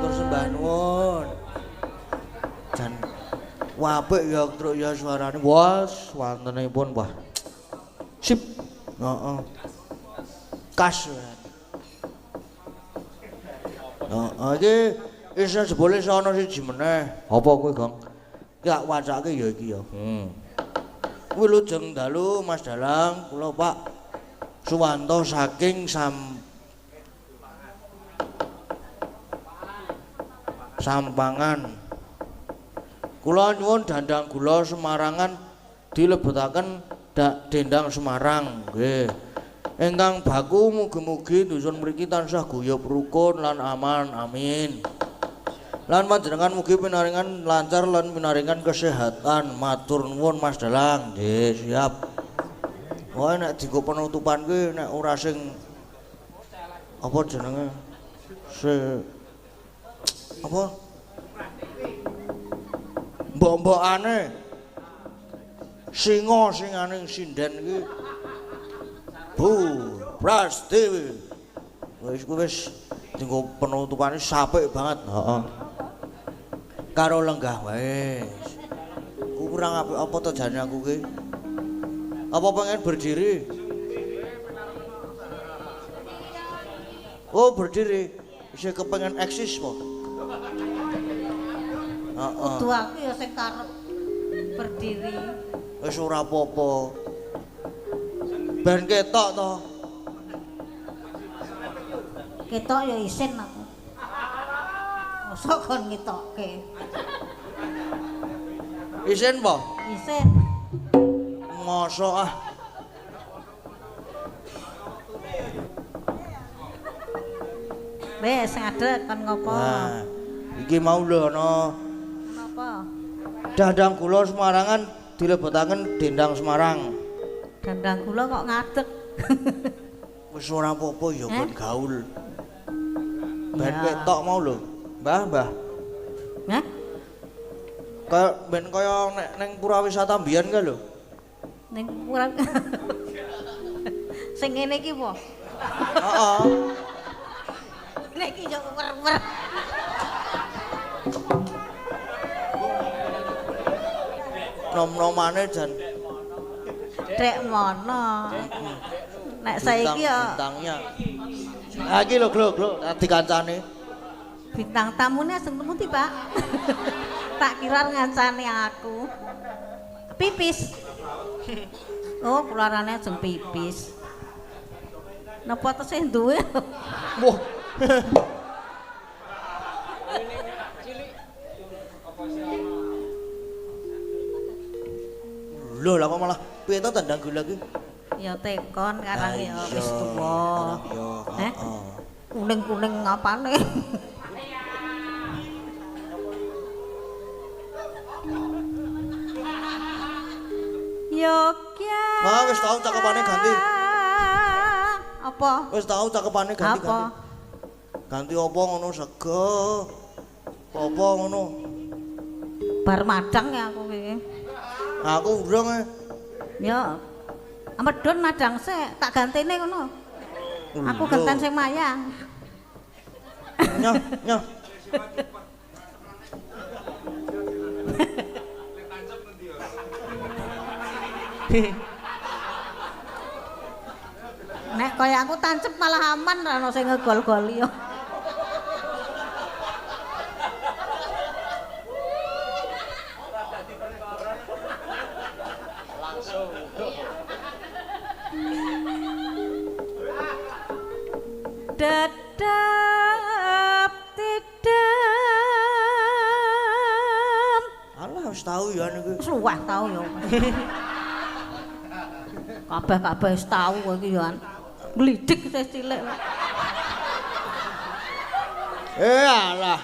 matur sembah nuwun. Jan apik ya truk ya suarane. Wes, wontenipun wah. Sip. Heeh. Kas. Iki isa jebule ana siji meneh. Apa kuwi, Gong? Tak wacake ya iki ya. Wilujeng dalu Mas Dalang, kula Pak Suwanto saking Sampangan. Kula nyuwun dandang gula Semarangan dilebetaken dendang Semarang nggih. Ingkang baku mugi-mugi dusun mriki tansah guyub rukun lan aman. Amin. Lan panjenengan mugi pinaringan lancar lan pinaringan kesehatan. Matur nuwun Mas Dalang. Nggih, siap. Wah nek dienggo penutupan kuwi nek ora sing apa jenenge? Apa? Mbok-mbokane singa singaning sinden iki Bu Prastiwi. Wis dienggo penutupane sapik banget. Heeh. Karo lenggah wae. Kurang apik apa to jane aku ki? Apa pengen berdiri? Oh, berdiri. Isih kepengen eksis po. Heeh. Kudu aku ya sing karep berdiri. Wis ora apa-apa. Ben ketok to. Ketok ya isin aku. Mosok kon ngetokke. Isin po? Isin. Mosok ah. Wes ngadeg kon ngopo? Nah, iki mau lho ana Napa? dandang gula Semarangan dilebetaken dendang Semarang. Dandang kula kok ngadeg. Wis ora apa-apa ya ben gaul. Ben Ya. ketok mau lho. Mbah. Hah? Kayak ben kaya nek ning pura wisata mbiyen ka lho. Ning kurang. Sing ngene iki po. Heeh. Nek iki yo wer-wer. Nom-nomane jan Dek mono. Nek saiki yo bintangnya. Ha iki lho, Glo, tadi kancane. bintang tamune aseng temuti, Pak. Tak kira ngancani aku. Pipis. Oh, keluarane aseng pipis. Napa tesih duwe? Wah. Lho, lah kok malah piye to tandang gula ki? Ya tekon karang ya wis Iya, tuwa. karang ya, Heh? heeh. Kuning-kuning apane? Yogya. Wah, wis tau cakepane ganti. Apa? Wis tau cakepane ganti. Apa? Ganti apa ngono sego. Apa ngono? Bar madang ya aku iki. Aku urung e. Ya. Medun madang sik, tak gantene ngono. Aku genten sing mayang. Nyoh. Nek kaya aku tancep malah aman ra ono sing ngegol-goli yo. Dedap tidem. Alah wis tau ya niku. Suwah tau yo. Kabeh-kabeh wis tau kowe iki yo. Glidik sih cilik. Alah.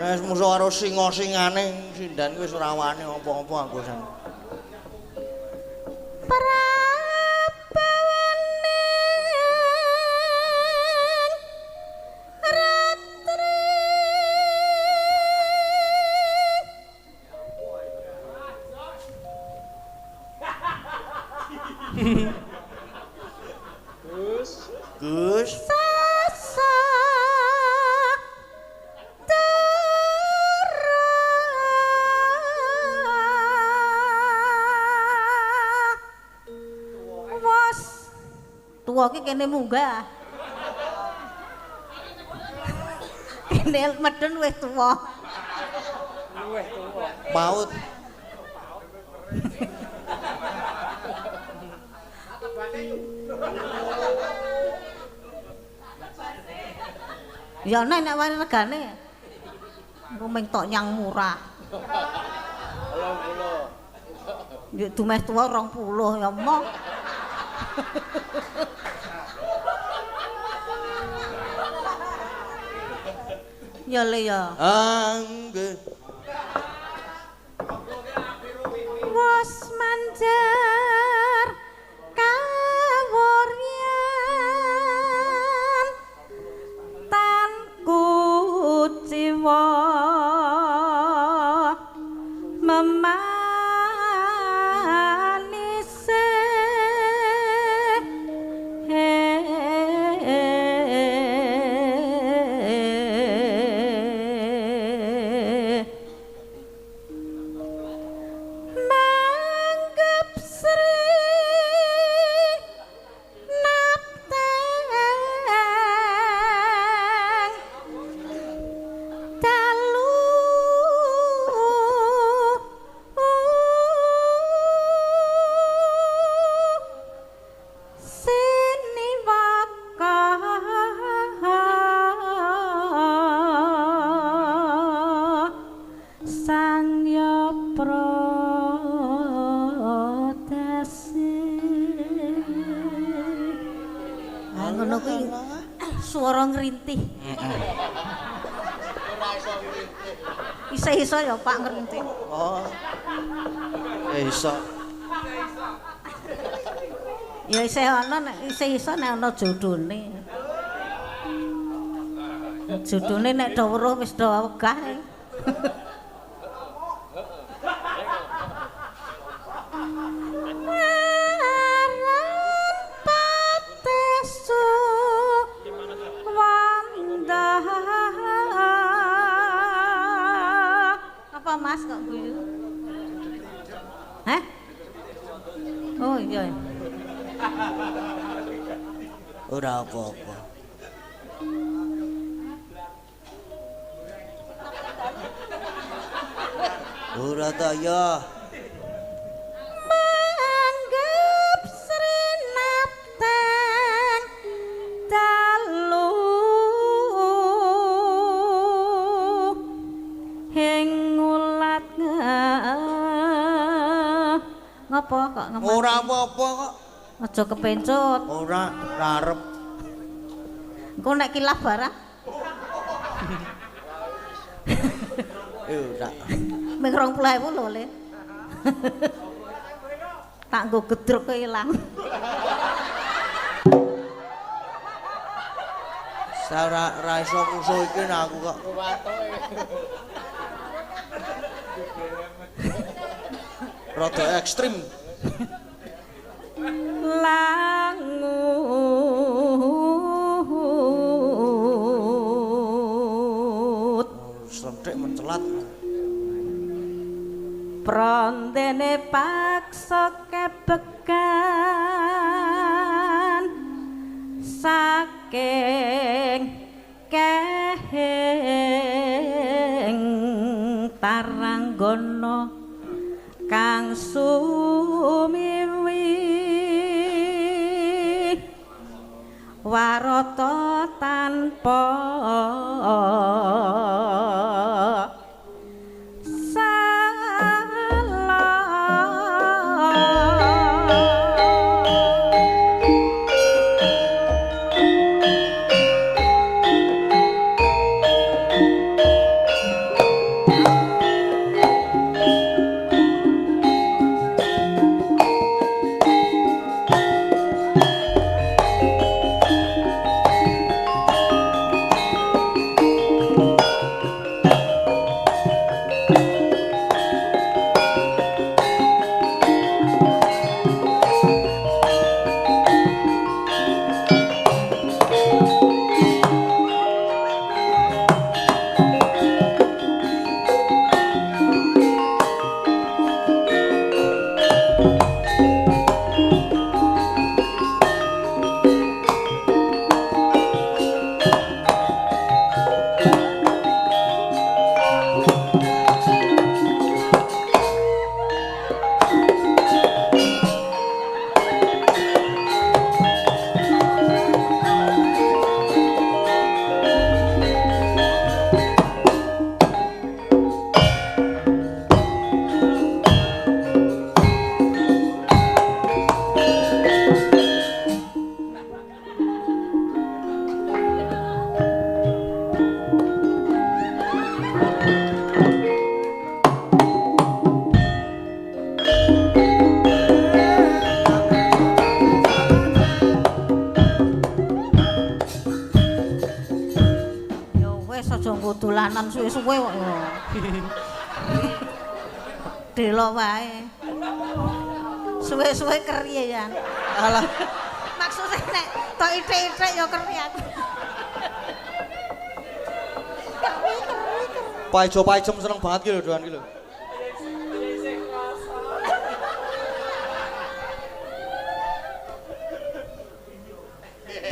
Wis musuh karo singa-singane sindan wis ora wani apa-apa aku sang. Gus. tuwa ki kene munggah. Kene medun wis tuwa. Paut. Ya ana nek wani regane. Engko ming tok yang murah. 20. Yo dumes tuwa 20 ya moh. Ya le ya. Nggih. Was manjar kawuryan tan kuciwa memanise swara ngrintih. Iso ya Pak ngrintih. Oh. Iso. Ya isih ana nek iso nek ana jodhone. Jodhone nek do weruh wis do wegah. Apa Mas kok guyu? Hah? Oh iya. Ora apa-apa. Ora ta ya. Manggep srenapten dalu hing ulat ngapa kok ngemas? Ora apa-apa kok. Aja kepencut. Ora arep. Engko nek kilaf barang. Ora. Ming 20.000 lho, Le. Tak nggo gedruk kok ilang. Ra iso musuh iki aku kok. Rada ekstrim. Langut Slenthik mencelat. prondene paksa kebekan saking kehing taranggana kang sumiwi warata tanpa suwe-suwe kok ya. Delok wae. Suwe-suwe keri ya. Alah, Maksudnya nek tok ithik-ithik ya keri aku. paijo-paijem seneng banget ki lho doan ki lho.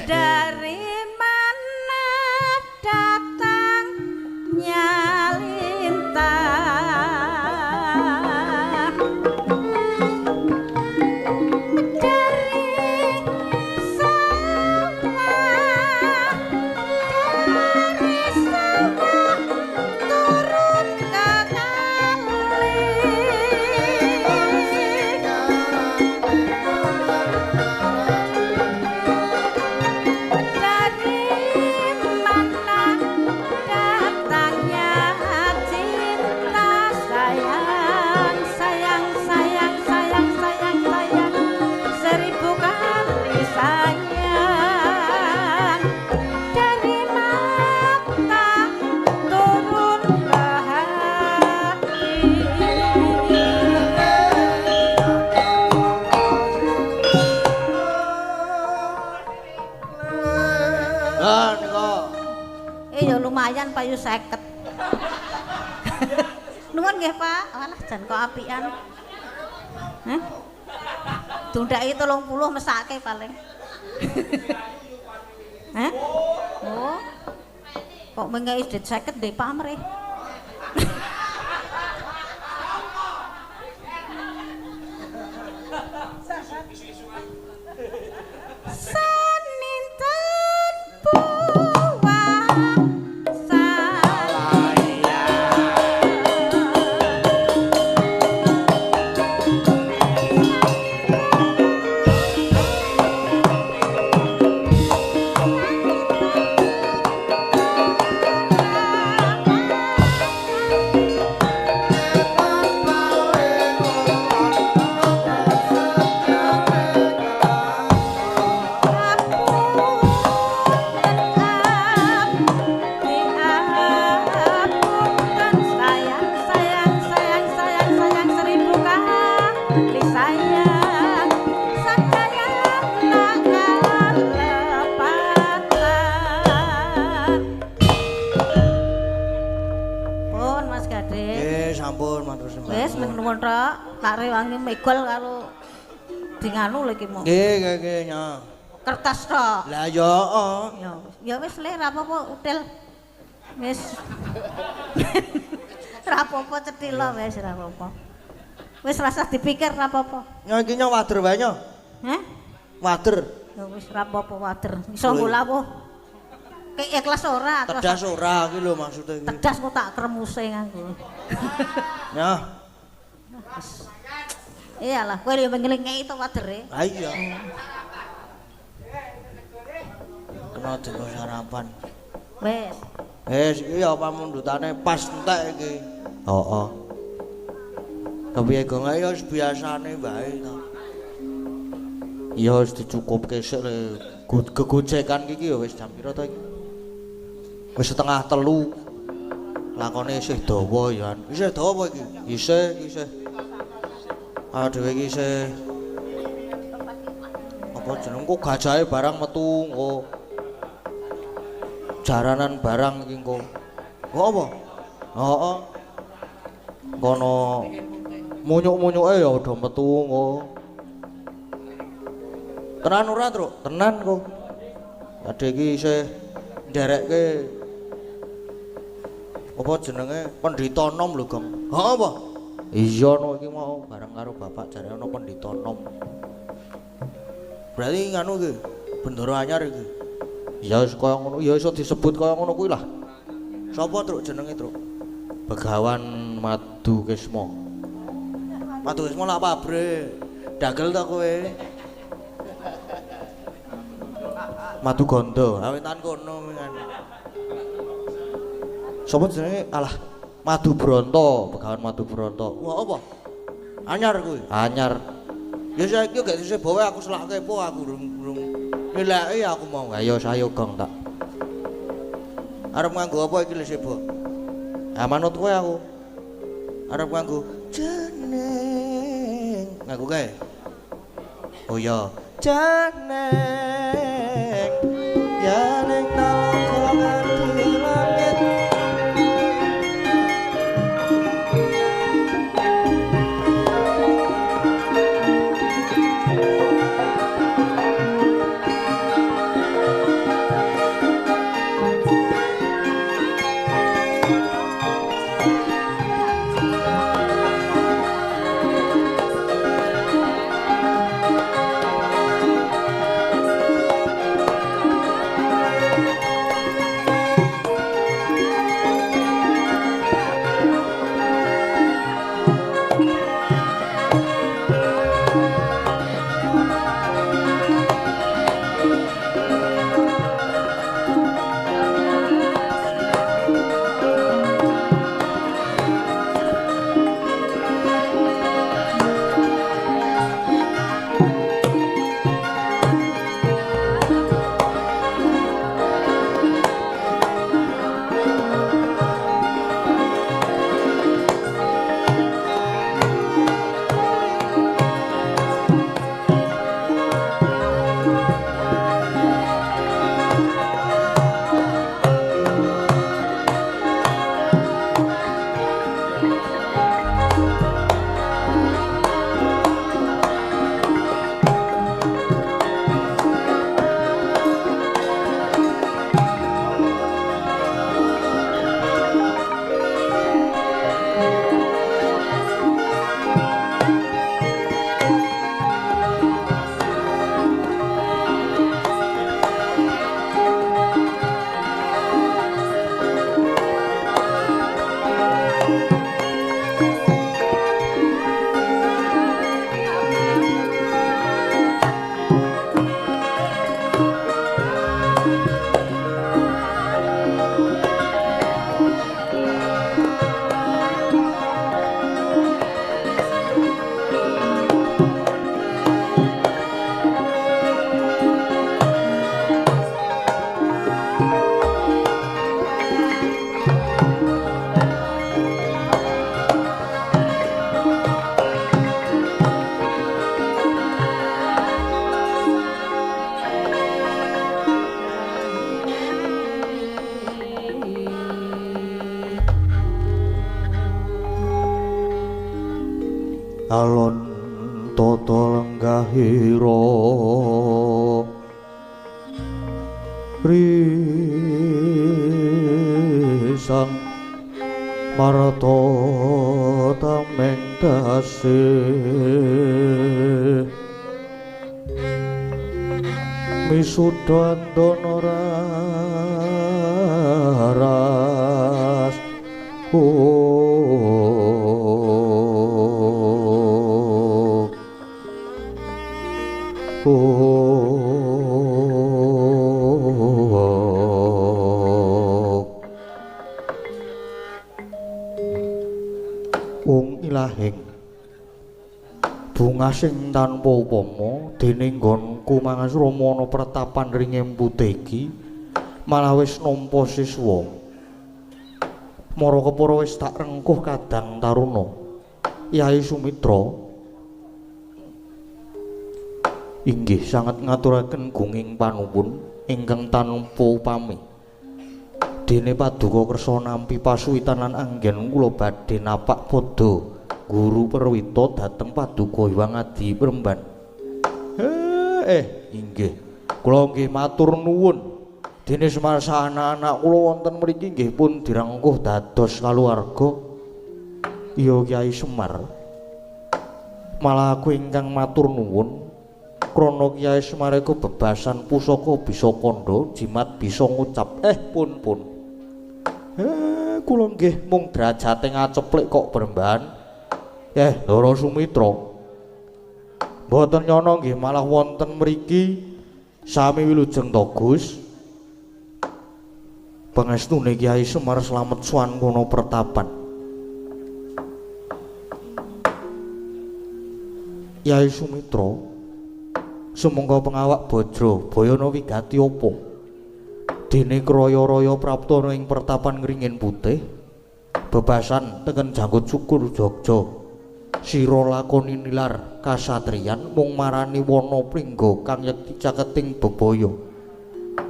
Dari mana datangnya lintah dari sawah turun ke kali dari mana datangnya cinta sayang sayang sayang sayang sayang sayang seribu kali sayang dari mata turun ke hati. Ah nika. Ya lumayan payu 50. Nuwun nggih, Pak. Walah jan kok apian. Hah? Tundaki 30 mesake paling. Hah? Oh. Kok mengke wis 50 ndek pamrih. Saninten puasa Sampun matur sembah. Wis nuwun tok, tak rewangi megol karo dinganu lho iki mau. Nggih, Nya. Kertas tok. Lah ya, Ya wis le ra apa-apa util. Wis. Ra apa-apa cetila wis ra apa-apa. Wis rasa dipikir ra apa-apa. Nya iki nya wader wae nya. Hah? Wader. Ya wis ra apa-apa wader. Iso nggo lawuh. Kayak ikhlas ora, Tedas ora iki lho maksude iki. tedas kok tak kremuse nganggo. Ya. Iyalah, kowe yo ngelingeki to wadere. Ha iya. Kena dienggo sarapan. Wis. Wis iki ya pamundhutane pas entek iki. Heeh. Kepiye kok ya wis biasane wae to. Ya wis dicukupke sik le. Gegojekan iki ya wis jam pira to iki? Wis 2:30. Lakone isih dawa ya. Isih dawa iki. Isih. Dhewe iki isih apa jeneng kok gajahe barang metu engko. Jaranan barang iki engko. Kok apa? Heeh. Kono munyuk-munyuke ya udah metu engko. Tenan ora, Truk? Tenan kok. Ade iki isih nderekke apa jenenge Pendhita Nom lho, Gong. Heeh apa? Iya no iki mau bareng karo bapak jare ana Pendhita Nom. Berarti nganu iki bendera anyar iki. Ya wis kaya ngono, ya iso disebut kaya ngono kuwi lah. Sapa Truk jenenge, Truk? Begawan Madu Kesma. Madu Kesma lak pabrik. Dagel ta kowe? Madu Gondo, awetan kono kan. Sapa jenenge? Alah, Madu Bronto, Begawan Madu Bronto. Wah, apa? Anyar kuwi. Anyar. Ya saiki gak isih bawa aku selak kepo aku urung nilai aku mau. Ayo sayo Gong tak. Arep nganggo apa iki lho, Sebo? manut kowe aku. Arep nganggo jeneng. Nganggo kae. Oh iya. Jeneng ya ning nalaka nganti langit. Alon tata lenggahira risang marata tameng tasih misuda antana raras Wong ilahing bunga sing tanpa upama dening nggonku mangasrama ana pretapan ringing putih malah wis nampa siswa mara kepara wis tak rengkuh kadang taruna Yai Sumitra inggih sanget ngaturaken gunging panuwun ingkang tanpa upami dene paduka kersa nampi pasuwitan lan anggen kula badhe napak padha guru perwita dhateng paduka Hyang Adi Premban. Inggih kula nggih matur nuwun dene semasa anak-anak kula wonten mriki nggih pun direngkuh dados kaluwarga. Iya Kyai Semar malah aku ingkang matur nuwun krana Kyai Semar iku bebasan pusaka bisa kandha jimat bisa ngucap pun kula nggih mung derajate ngaceplik kok Bremban Ndara Sumitra mboten nyono nggih malah wonten mriki sami wilujeng to Gus pangestune Kyai Semar slamet suwan kono pertapan Kyai Sumitra sumangga pengawak Bajra bayana wigati apa dene kraya-raya prapta ing pertapan ngringin putih bebasan teken jangkut syukur Jogja sira lakoni nilar kasatriyan mung marani wana pringga kang yekti caketing bebaya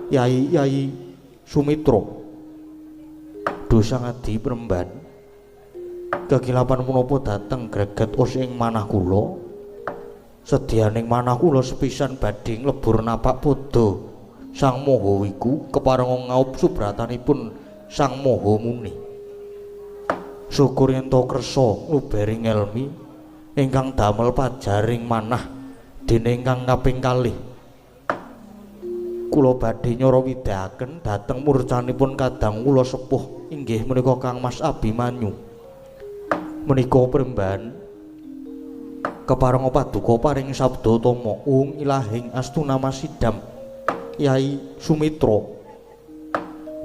Yai Sumitra dosa ngadi Premban kekilapan menapa dateng greget os ing manah kula sedyaning manah kula sepisan badhe nglebur napak pada Sang Maha wiku keparenga ngaup subratanipun Sang Maha Muni syukur yen to kersa nglubering ngelmi ingkang damel pajaring manah dene ingkang kaping kalih kula badhe nyara widhaken dhateng murcanipun kadang kula sepuh inggih menika Kang Mas Abimanyu menika Premban keparenga paduka paring sabda tama ilahing Astunama Sidam Yai Sumitra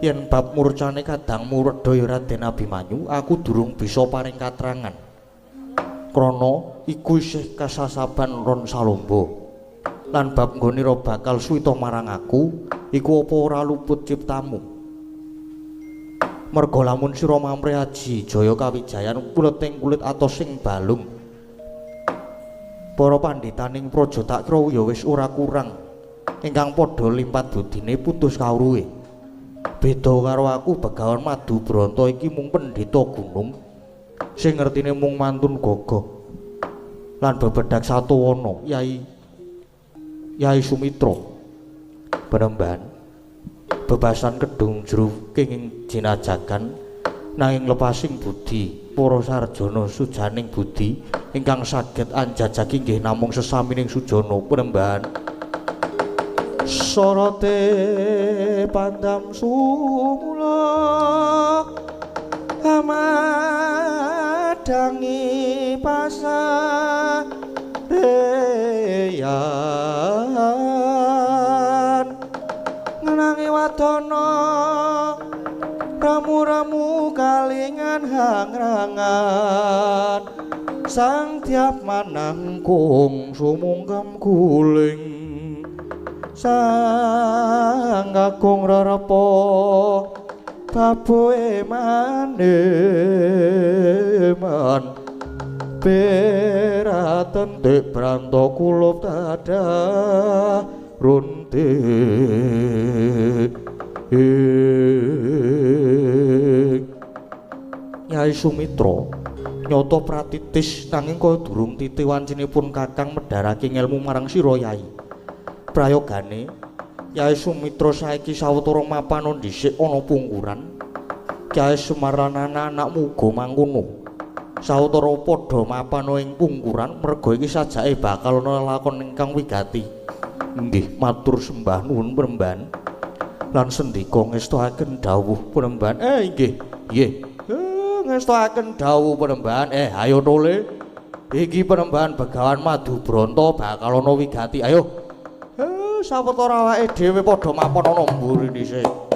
yen bab murcane kadang muredaya Raden Abimanyu aku durung bisa paring katrangan krana iku isih kasasaban ron salomba lan bab nggonira bakal suwita marang aku iku apa ora luput ciptamu merga lamun sira mamre aji jaya kawijayan kuleting kulit atos sing balung para pandhitaning praja tak kira ya wis ora kurang ingkang padha limpat budine putus kawruhe beda karo aku Begawan Madu Branta iki mung pendhita gunung sing ngertine mung mantun gagah lan bebedak satuwana Yai Sumitra Penemban bebasan kedung jero kenging jinajakan nanging lepasing budi para sarjana sujaning budi ingkang saged anjajaki nggih namung sesamining sujana Penemban sorote pandam sumula amadangi pasareyan ngenangi wadana ramu-ramu kalingan hangrangan sang tiap manangkung sumungkam guling sang kakung rerepa baboe maneman peraten dek branto kulup dadah runtik Nyai Sumitra nyoto pratitis nanging kaya durung titi wancinipun kakang medharake ngelmu marang sira Yai prayogane Yai Sumitra saiki sawetara mapan dhisik ana pungkuran Kyai Sumaranana anakmu uga mangkono sawetara padha mapan ing pungkuran merga iki sajake bakal ana lakon ingkang wigati nggih matur sembah nuwun Premban lan sendika ngestakaken dawuh Premban nggih ngestakaken dawuh Premban ayo tole iki Premban Begawan Madu Branta bakal ana wigati ayo sawetara awake dhewe padha mapan ana mburi dhisik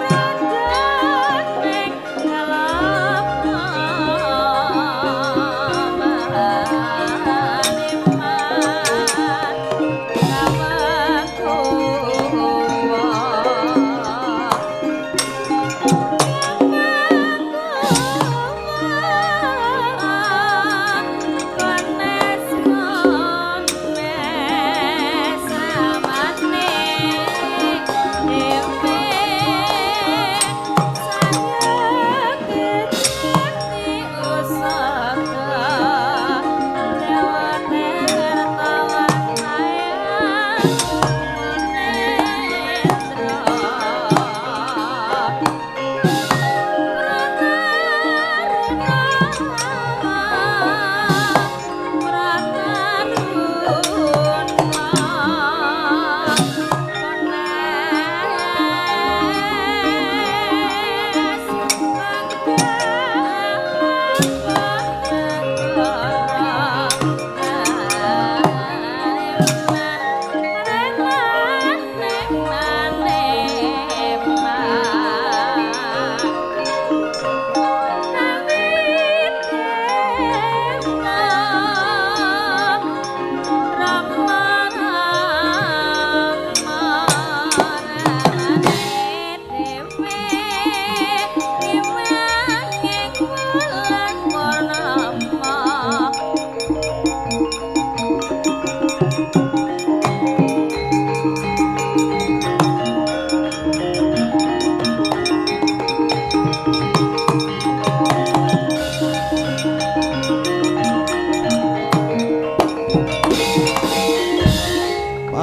Rondo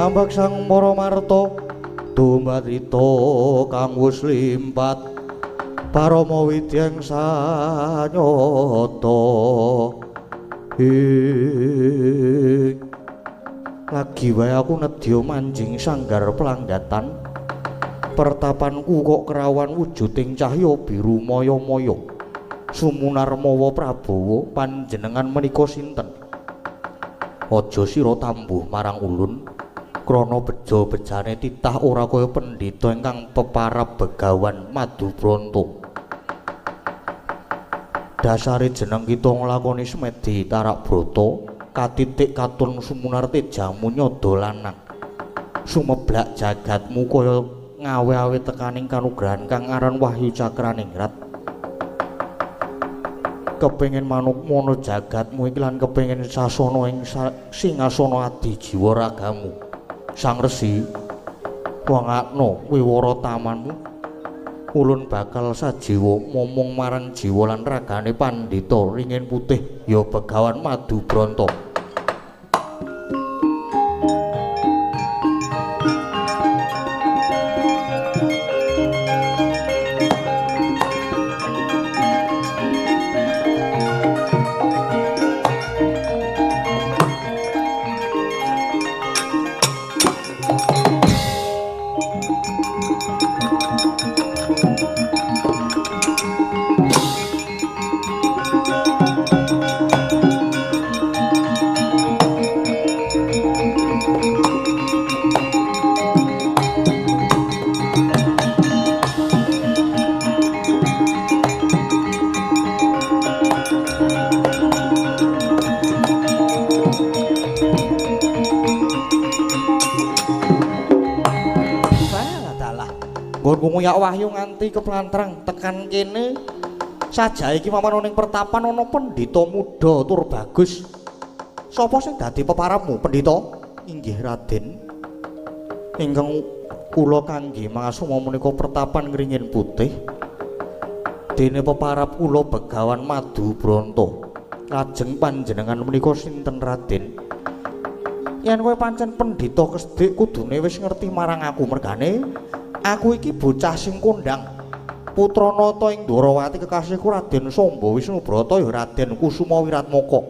ambak sang Maramarta dumbarita kang wus limpat parama widyang sanyata lagi wae aku nedya manjing sanggar pelanggatan pertapanku kok kerawan wujuding cahya biru maya-maya sumunar mawa Prabowo panjenengan menika sinten aja sira tambuh marang ulun krana beja-bejane titah ora kaya pendhita ingkang peparab Begawan Madubranta dasare jeneng kita nglakoni semedi tarak brata katitik katun sumunar tejamu nyada lanang sumeblak jagatmu kaya ngawe-awe tekaning kanugrahan kang aran Wahyu Cakraningrat kepengin manuk mono jagatmu iki lan kepengin sasana ing singasana adi jiwa ragamu Sang Resi wangakno wiwara tamanmu ulun bakal sajiwa momong marang jiwa lan ragane pandhita ringin putih ya Begawan Madubranta nguyak wahyu nganti keplantrang tekan kene sajae iki mapan ning pertapan ana pendhita muda tur bagus sapa sing dadi peparabmu pendhita inggih Raden ingkang kula kangge mangasuma menika pertapan ngringin putih dene peparab kula Begawan Madubranta lajeng panjenengan menika sinten Raden yen kowe pancen pendhita kesdik kudune wis ngerti marang aku mergane aku iki bocah sing kondang putra nata ing Ndwarawati kekasihku Raden Samba Wisnubrata ya Raden Kusuma Wiratmaka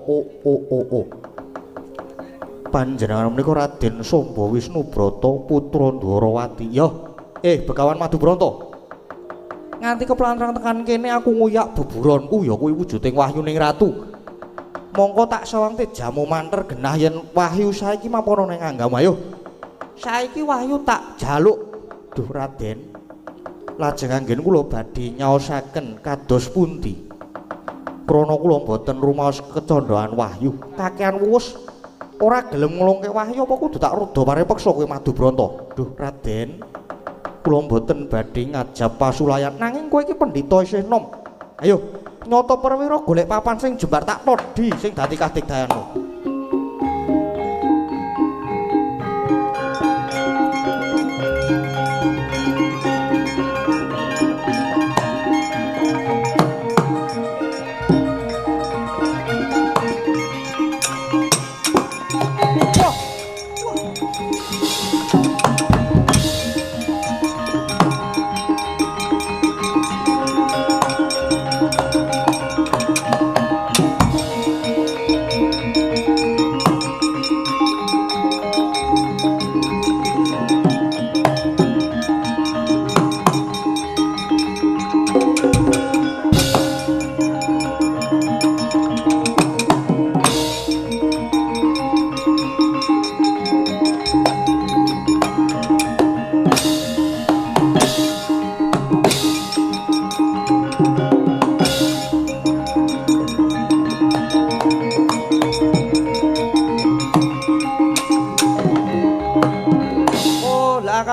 panjenengan menika Raden Samba Wisnubrata putra Ndwarawati ya Begawan Madubranta nganti keplantrang tekan kene aku nguyak beburonku ya kuwi wujuding wahyuning ratu mongko tak sawang tejamu manter genah yen wahyu saiki mampana ning Anggam ayo saiki wahyu tak jaluk duh Raden lajeng anggen kula badhe nyaosaken kados pundi krana kula mboten rumaos kecondhoan wahyu kakehan wuwus ora gelem nglungke wahyu apa kudu tak rada parepeksa kowe Madubranta duh Raden kula mboten badhe ngajab pasulayan nanging kowe iki pendhita isih nom ayo nyata perwira golek papan sing jembar tak todhi sing dadi kadigdayanmu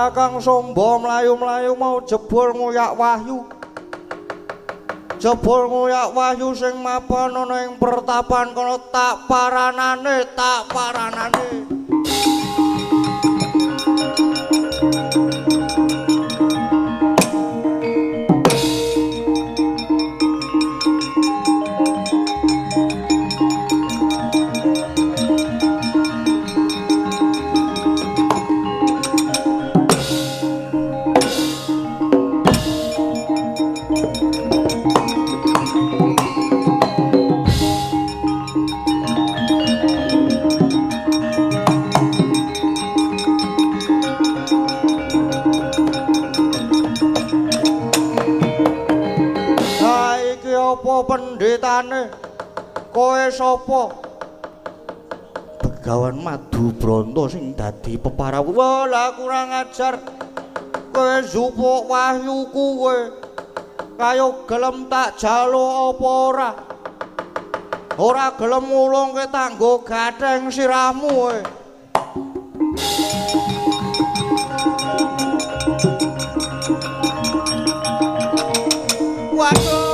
Kakang Samba mlayu-mlayu mau jebul nguyak wahyu. Jebul nguyak wahyu sing mapan ana ing pertapan kono tak paranane. liyane. Kowe sapa? Begawan Madu Branta sing dadi peparawuh. Lah kurang ajar. Kowe jupuk wahyuku kowe. Kayo gelem tak jaluk apa ora? Ora gelem ngulungke tanggo gatheng sirahmu kowe. Waduh.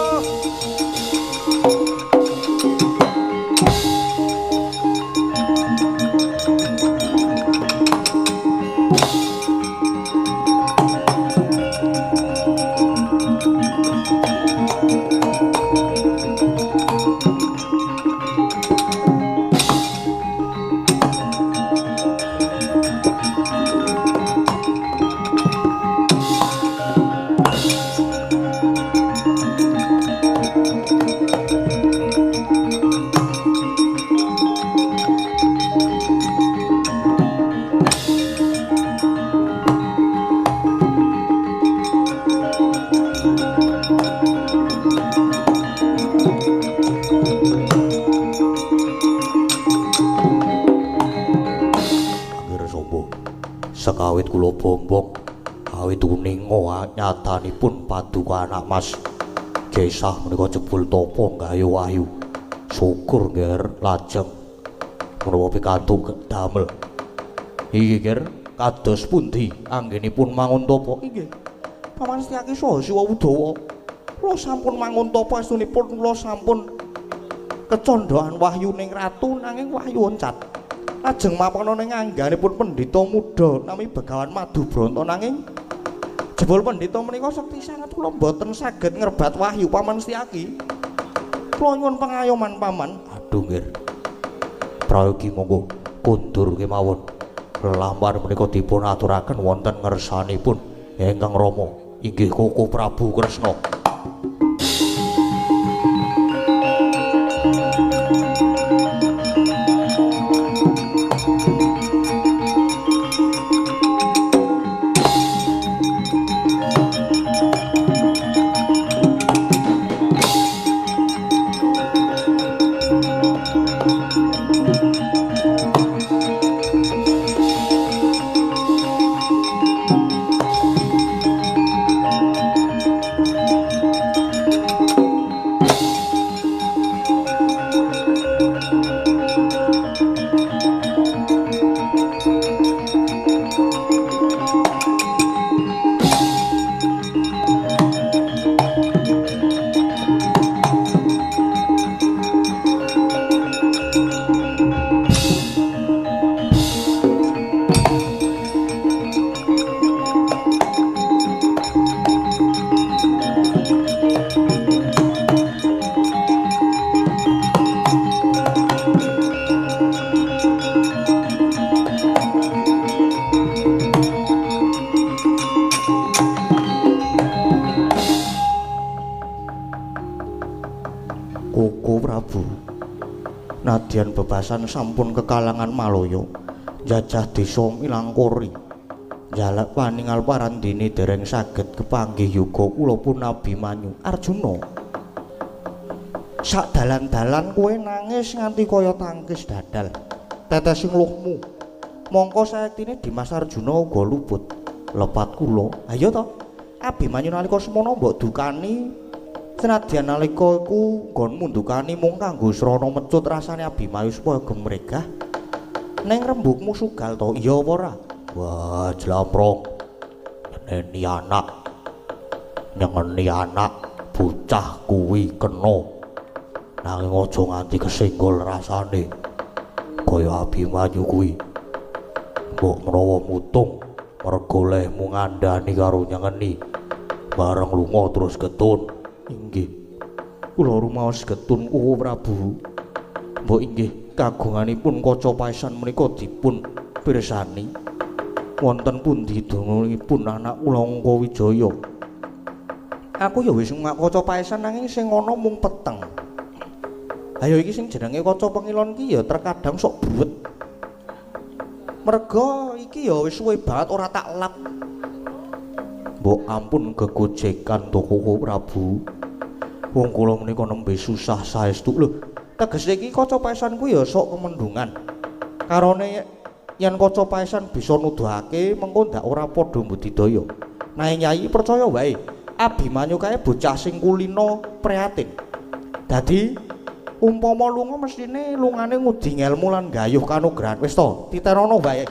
Sekawit kula bombong awit uninga nyatanipun paduka anak Mas Gesah menika jebul tapa nggayu wahyu syukur nger lajeng menawa pikantuk damel iki nger kados pundi anggenipun mangun tapa inggih Paman Setyaki saha Siwa Udawa kula sampun mangun tapa astunipun kula sampun kecondhoan wahyu ning ratu nanging wahyu oncat lajeng mapan ning angganipun pendhita muda nami Begawan Madu Branta nanging jebul pendhita menika sekti sanget kula mboten saged ngrebat wahyu Paman Setyaki. Kula nyuwun pengayoman Paman. Aduh nggih. Prayogi monggo kundur kemawon. Lelampar menika dipun aturaken wonten ngersanipun Ingkang Rama inggih Koko Prabu Kresna. Nadyan bebasan sampun kekalangan Maloya jajah desa Milangkori jalak paningal parandini dereng saged kepanggih yuga kula pun Abimanyu Arjuna sak dalan-dalan kowe nangis nganti kaya tangkis dadal tetesing luhmu mongko saektine Dimas Arjuna uga luput lepat kula ayo to Abimanyu nalika semana mbok dukani senadyan nalika iku nggonmu ndukani mung kanggo srana mecut rasane Abimanyu supaya gemregah ning rembugmu sugal to iya apa ora wah jlamprong nyengeni anak bocah kuwi kena nanging aja nganti kesenggol rasane kaya Abimanyu kuwi mbok menawa mutung merga lehmu ngandhani karo nyengeni bareng lunga terus ketun inggih kula rumaos getun Koko Prabu mbok inggih kagunganipun kaca paesan menika dipun pirsani wonten pundi donganipun anak kula Angka Wijaya aku ya wis kaca paesan nanging sing ana mung peteng ayo iki sing jenenge kaca pengilon ki ya terkadang sok buwet merga iki ya wis suwe banget ora tak lap mbok ampun gegojekan to Koko Prabu Wong kula menika nembe susah saestu lho. Tegese iki kaca paesan kuwi ya sok kemendungan. Karone yen kaca paesan bisa nuduhake mengko ndak ora padha mbudidaya. Nah Nyai percaya wae, Abimanyu kae bocah sing kulina prihatin. Dadi umpama lunga mestine lungane ngudi ngelmu lan gayuh kanugrahan. Wis to, titerono wae.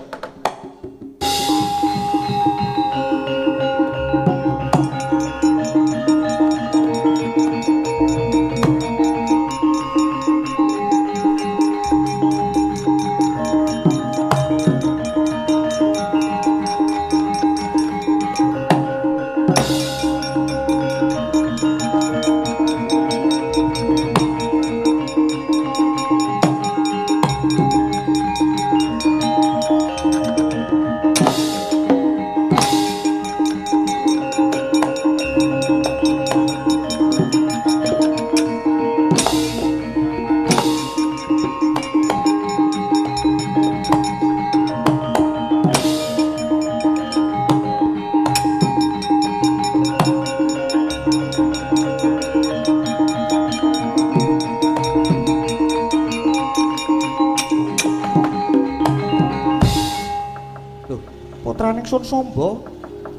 Sun Samba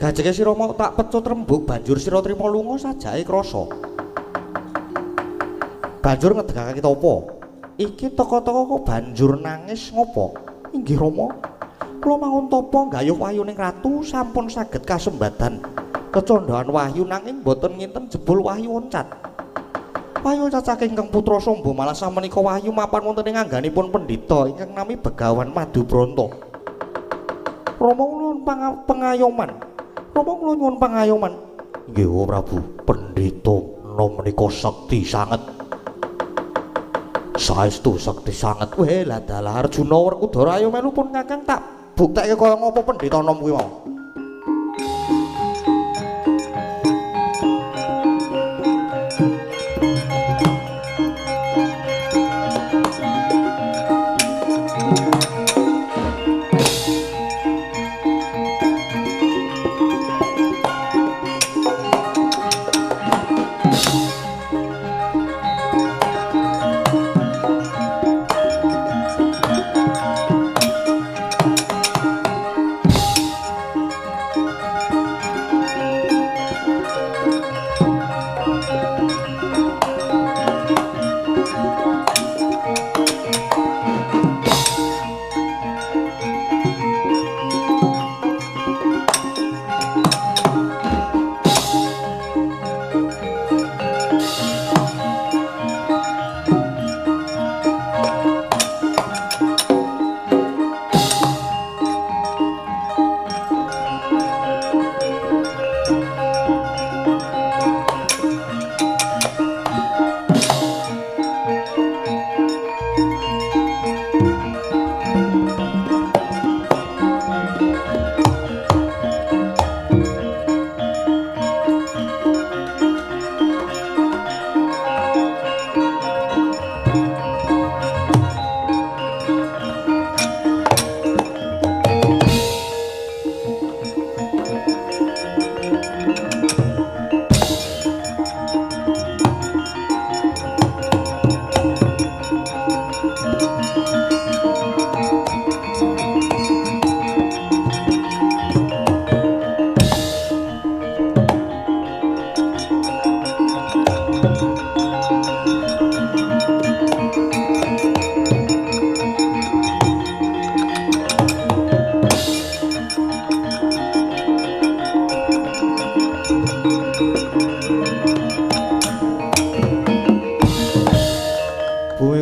gajeke sira mau tak pecut rembug banjur sira trima lunga sajake krasa. Banjur ngedegake kita apa? Iki teka-teka kok banjur nangis ngopo? Inggih Rama, kula mangun tapa gayuh wayuning ratu sampun saged kasembadan kecondhoan wahyu nanging boten nginten jebul wahyu oncat. Wahyu cacake ingkang putra Samba malah samenika wahyu mapan wonten ing angganipun pendhita ingkang nami Begawan Madubronto. Rama nuwun pengayoman. Rama kula nyuwun pengayoman. Nggih, Prabu. Pendhita menika sekti sanget. Saestu sekti sanget. Weh, lah dalah Arjuna Werkudara ayo melu pun Kakang tak buktekke kaya ngapa pendhita nom kuwi mau.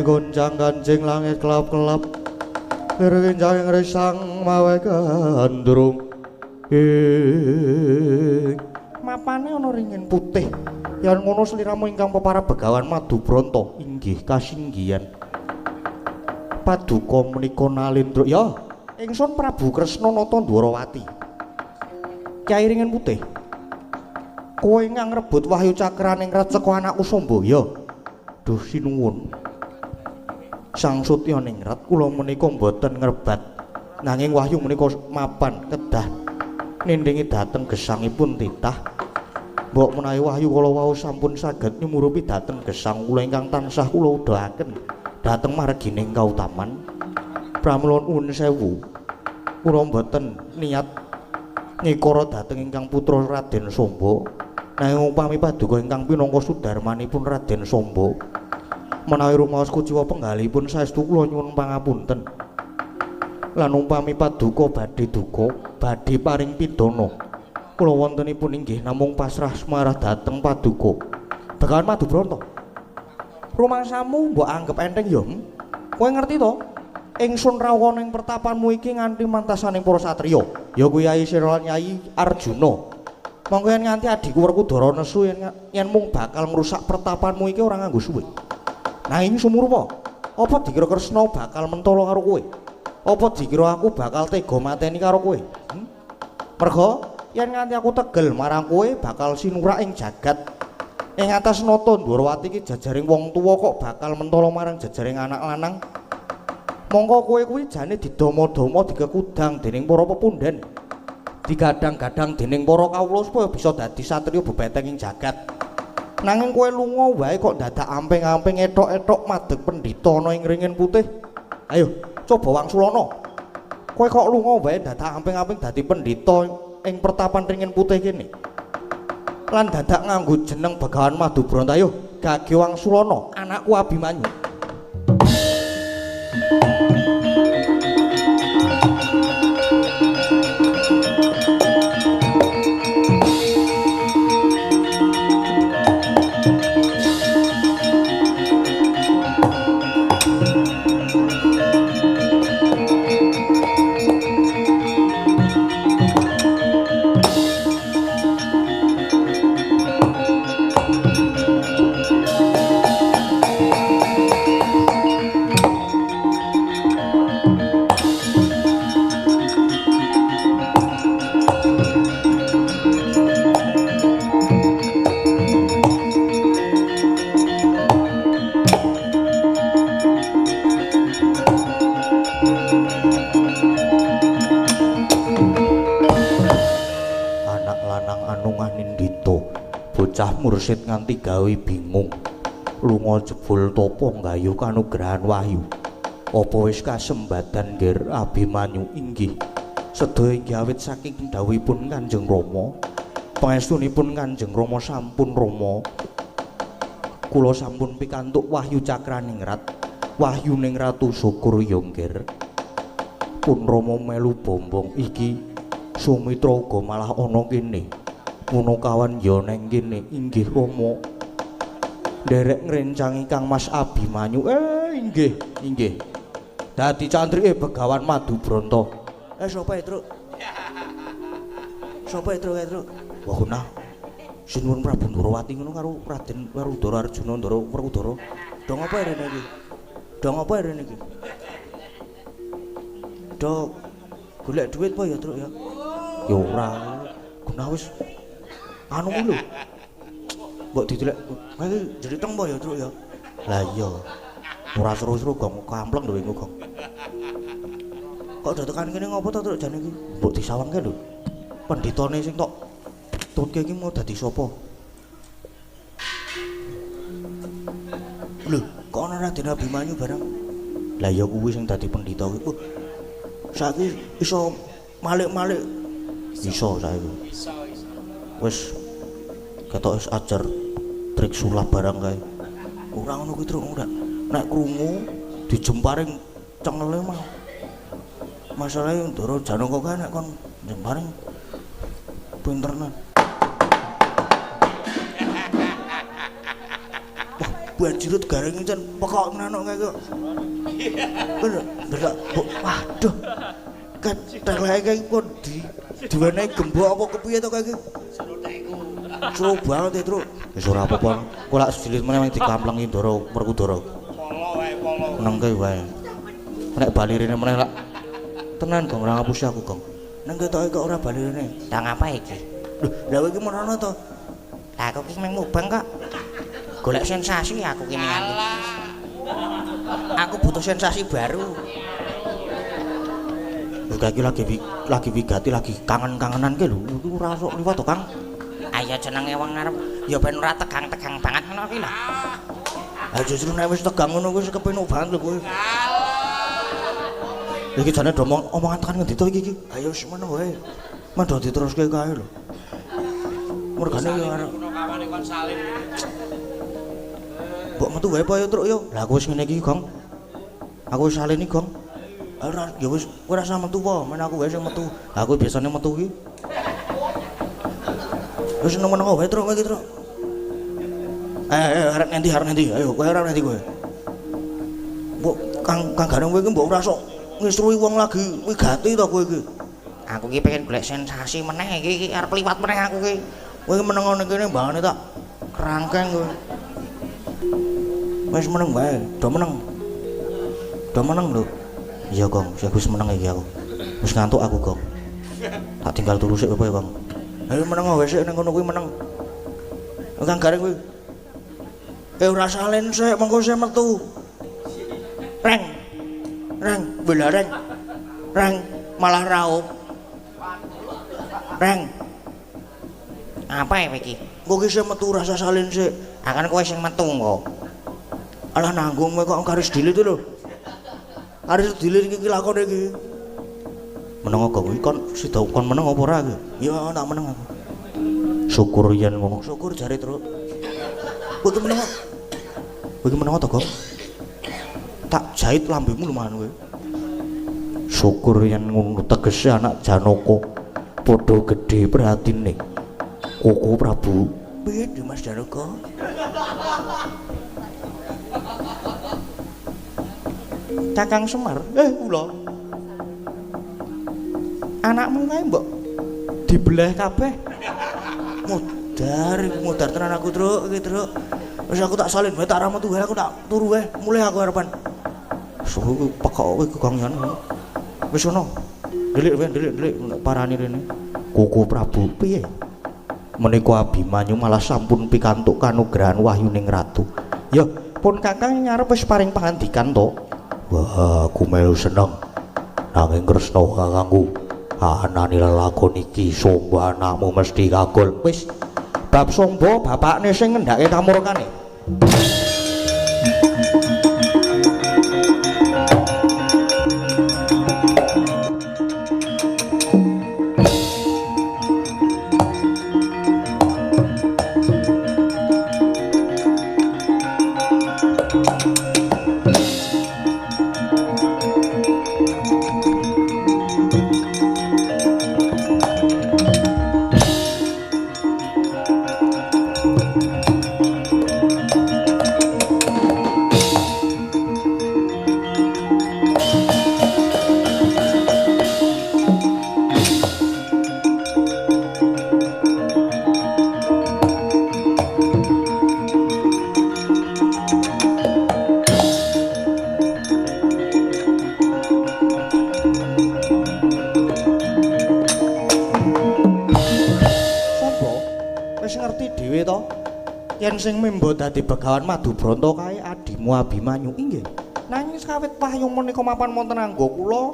Goncang kancing langit kelap-kelap Ngeringin risang mawe gandrung Mapane ana ringin putih Yan ngono sliramu ingkang peparab Begawan Madubronto Inggih kasinggihan Paduka menika nalindra ya ingsun Prabu Kresna Nata Dwarawati Kyai ringin putih kowe ingkang ngrebut wahyu cakraning receka anakku Samba ya duh sinuwun Sang Sutya Ningrat kula menika mboten ngrebat nanging wahyu menika mapan kedah nindingi dhateng gesangipun titah Mbok menawi wahyu kala wau sampun saged nyumurupi dhateng gesang kula ingkang tansah kula udhahaken dhateng margining kautaman. Pramila nuwun sewu. Kula mboten niat nyikara dhateng ingkang putra Raden Samba. Nanging upami paduka ingkang pinangka sudarmanipun Raden Samba menawi rumaos kuciwa penggalipun saestu kula nyuwun pangapunten. Lan upami paduka badhe duka, badhe paring pidana. Kula wontenipun inggih namung pasrah semarah dhateng paduka. Begawan Madubranta. Rumangsamu mbok anggep enteng ya? Kowe ngerti to? Ingsun rawuh ning pertapanmu iki nganti mantasaning para satriya. Ya kuwi Yai Sira lan Yai Arjuna. Monggo yen nganti adhiku Werkudara nesu yen mung bakal ngrusak pertapanmu iki ora nganggo suwe. Nanging sumurpa, apa dikira Kresna bakal mentala karo kowe? Apa dikira aku bakal tega mateni karo kowe? Merga yen nganti aku tegel marang kowe bakal sinurak ing jagat. Ing atas nata Ndwarawati iki jajaring wong tuwa kok bakal mentala marang jajaring anak lanang. Mongko kowe kuwi jane didama-dama digekudang dening para pepundhen. Digadang-gadang dening para kawula supaya bisa dadi satriya bebeteng ing jagat. Nanging kowe lunga wae kok dadak amping-amping etok-etok madeg pendhita ana ing ringin putih. Ayo, coba wangsulana. Kowe kok lunga wae dadak amping-amping dadi pendhita ing pertapan ringin putih kene. Lan dadak nganggo jeneng Begawan Madubranta. Ayo, gage wangsulana, anakku Abimanyu. Mursid nganti gawe bingung. Lunga jebul topo nggayuh kanugrahan wahyu. Apa wis kasembadan ngger Abimanyu inggih. Sedaya inggih awit saking dawuhipun Kanjeng Rama. Pangestunipun Kanjeng Rama sampun Rama. Kula sampun pikantuk wahyu Cakraningrat. Wahyuning Ratu Sukurya ngger. Pun Rama melu bombong iki Sumitra uga malah ana kene. Punakawan ya neng kene inggih Rama. Nderek ngrencangi Kang Mas Abimanyu. Inggih. Dadi cantrike Begawan Madubranta. Sapa Truk? Sapa Truk? Wah nah. Sinuwun Prabu Ndwarawati ngono karo Raden Werkudara Arjuna Ndara Werkudara. Dong apa rene iki? Dok golek duit apa ya Truk ya? Ya ora. Gunah wis anu lho. Mbok didelek kowe iki jriteng apa ya, Truk ya? Lah iya. Ora seru-seru gong kampleng lho iku, Gong. Kok do tekan kene ngopo to, Truk jane iki? Mbok disawangke lho. Pendhitane sing tok tutke iki mau dadi sapa? Lho, kok ana Raden Abimanyu bareng? Lah ya kuwi sing dadi pendhita kuwi. Saiki iso malik-malik. Iso saiki. Wis ketok wis ajar trik sulap barang kae. Ora ngono kuwi Truk, ora. Nek krungu dijemparing cengele mah. Masalahe Ndara Janaka kae nek kon jemparing pinternan. Wah, banjirut garing encen pekok menanok kae kok. Bener, ndelok. Waduh. Kan teleke kae pun diwenehi gembok apa kepiye to kae iki? Seru banget ya, Truk. Wis ora apa-apa. Kok lak sejilit meneh dikamplengi Ndara Werkudara. Polo wae, polo. Nengke wae. Nek bali rene meneh lak tenan Gong ora ngapusi aku, Gong. Nang ketoke kok ora bali rene. Lah ngapa iki? Lho, lha kowe iki merono to? Lah aku ki mung mubeng kok. Golek sensasi aku ki ngene. Aku butuh sensasi baru. Lho lagi wigati lagi kangen-kangenan ki lho. Iku ora sok liwat to, Kang. ya jenenge wong arep ya ben ora tegang-tegang banget ngono kuwi lho. Ah justru nek wis tegang ngono kuwi kepenak banget lho kowe. Iki jane omongan tekan ngendi to iki? Ayo wis meneng wae. Mandho diteruske kae lho. Mergane yo arep kawane kon salin. Mbok metu wae apa yo truk yo. Lah aku wis ngene iki, Gong. Aku wis salin iki, Gong. Ora ya wis ora usah metu po, men aku wae sing metu. Aku biasane metu iki. Wis nang-nang wae truk iki, Truk. Arep nanti. Ayo kowe arep nanti kowe. Mbok Kang Gareng kowe iki mbok ora sok ngisruhi wong lagi kuwi gati to kowe iki. Aku iki pengen golek sensasi meneh iki arep liwat meneh aku iki. Kowe meneng ngene kene mbangane tak kerangkeng kowe. Wis meneng wae, do meneng. Do meneng lho. Iya, Gong, wis meneng iki aku. Wis ngantuk aku, Gong. Tak tinggal turu sik kowe, Gong. Ayo meneng wae sik ning kono kuwi meneng. Kang Gareng kuwi. Ora salen sik, mengko sik metu. Reng. Bela reng. Reng malah raup. Reng. Apa ya iki? Kok iki sik metu rasa salin sik. Akan kowe sing metu kok. Alah nanggung kowe kok karis dilit lho. Karis dilit iki lakone iki. Meneng kok kuwi kon sida kon meneng apa ora iki? Ya tak meneng aku. Syukur yen ngono. Syukur jare terus. Kowe iki meneng. Kowe iki meneng to, Gong? Tak jahit lambemu lumayan kowe. Syukur yen ngono tegese anak Janaka padha gedhe prihatine. Koko Prabu. Piye Mas Janaka? Kakang Semar, kula. Anakmu kae mbok dibelah kabeh. Mudar tenan aku, Truk, iki, Truk. Wis aku tak salin wae tak ra metu wae aku tak turu wae, mulih aku harapan. Suhu pekok kowe gongyan. Wis ono. Delik parani rene. Koko Prabu piye? Menika Abimanyu malah sampun pikantuk kanugrahan wahyuning ratu. Ya, pun Kakang nyarep wis paring pangandikan to. Wah, aku melu seneng. Nanging Kresna kakangku, anane lelakon iki Samba anakmu mesti kagol. Wis bab Samba bapakne sing ngendhake kamurkane. Yen sing mimba dadi Begawan Madubranta kae adimu Abimanyu inggih. Nanging kawit wahyu menika mapan wonten angga kula,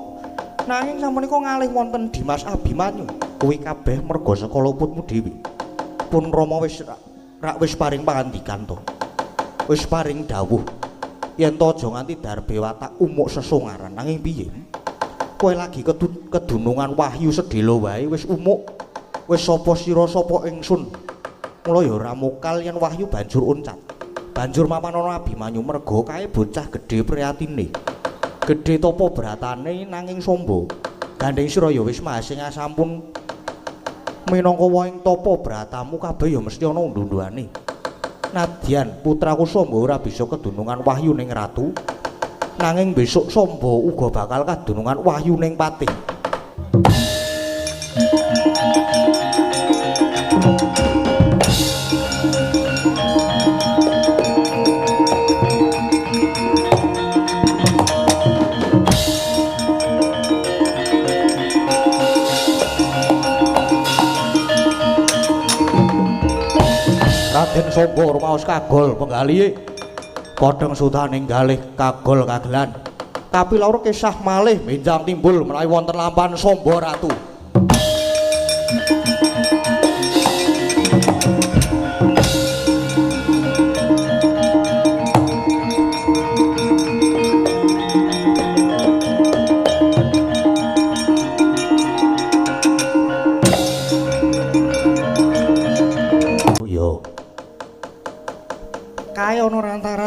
nanging sapunika ngalih wonten Dimas Abimanyu. Kuwi kabeh merga sekala putmu dhewe. Pun Rama wis wis paring pangandikan to. Wis paring dawuh yen to aja nganti darbe watak umuk sesungaran. Nanging piye? Kowe lagi kedunungan wahyu sedhela wae wis umuk. Wis sapa sira sapa ingsun? Mula ya ora mokal yen wahyu banjur uncat. Banjur mapan ana Abimanyu merga kae bocah gedhe priyatine. Gedhe tapa bratane nanging Samba. Gandeng sira ya wis masing sampun minangka wong tapa bratamu kabeh ya mesti ana undu-unduane. Nadyan putraku Samba ora bisa kedunungan wahyu ning ratu, nanging besok Samba uga bakal kadunungan wahyu ning patih. Raden Samba rumaos kagol penggalihe padhang sutaning galih kagol kagelan tapi laur kisah malih menjang timbul menawi wonten lampahan Samba Ratu.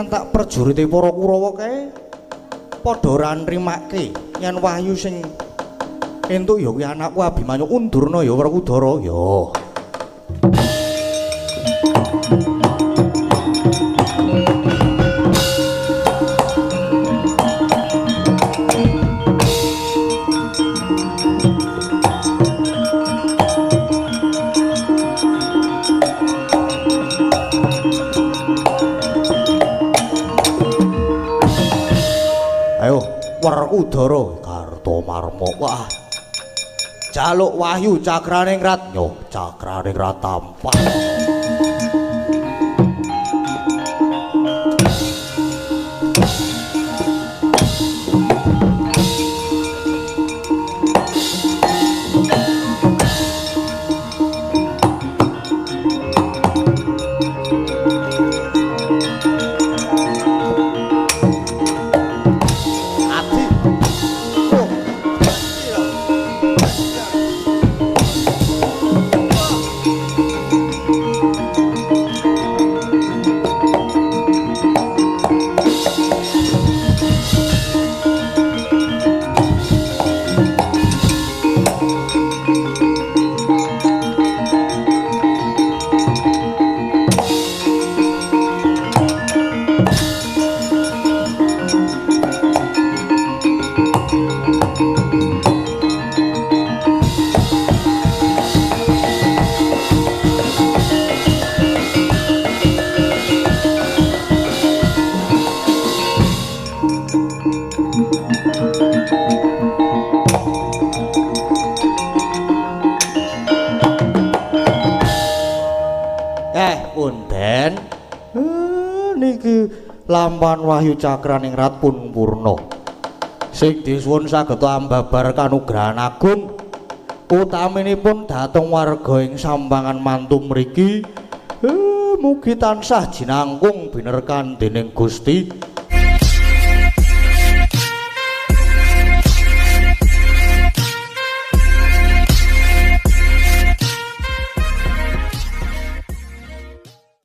ngantak prajurite para Kurawa kae padha ora nrimake yen Wahyu sing entuk ya kuwi anakku Abimanyu undurna ya Werkudara ya. Werkudara Kartamarma wah jaluk Wahyu cakraning ratnya cakraning ratampak Punden niki lampahan Wahyu cakraning rat pun purna sing disuwun saged ambabar kanugrahan agung utaminipun dhateng warga ing Sambangan mantu mriki mugi tansah jinangkung binerkan dening Gusti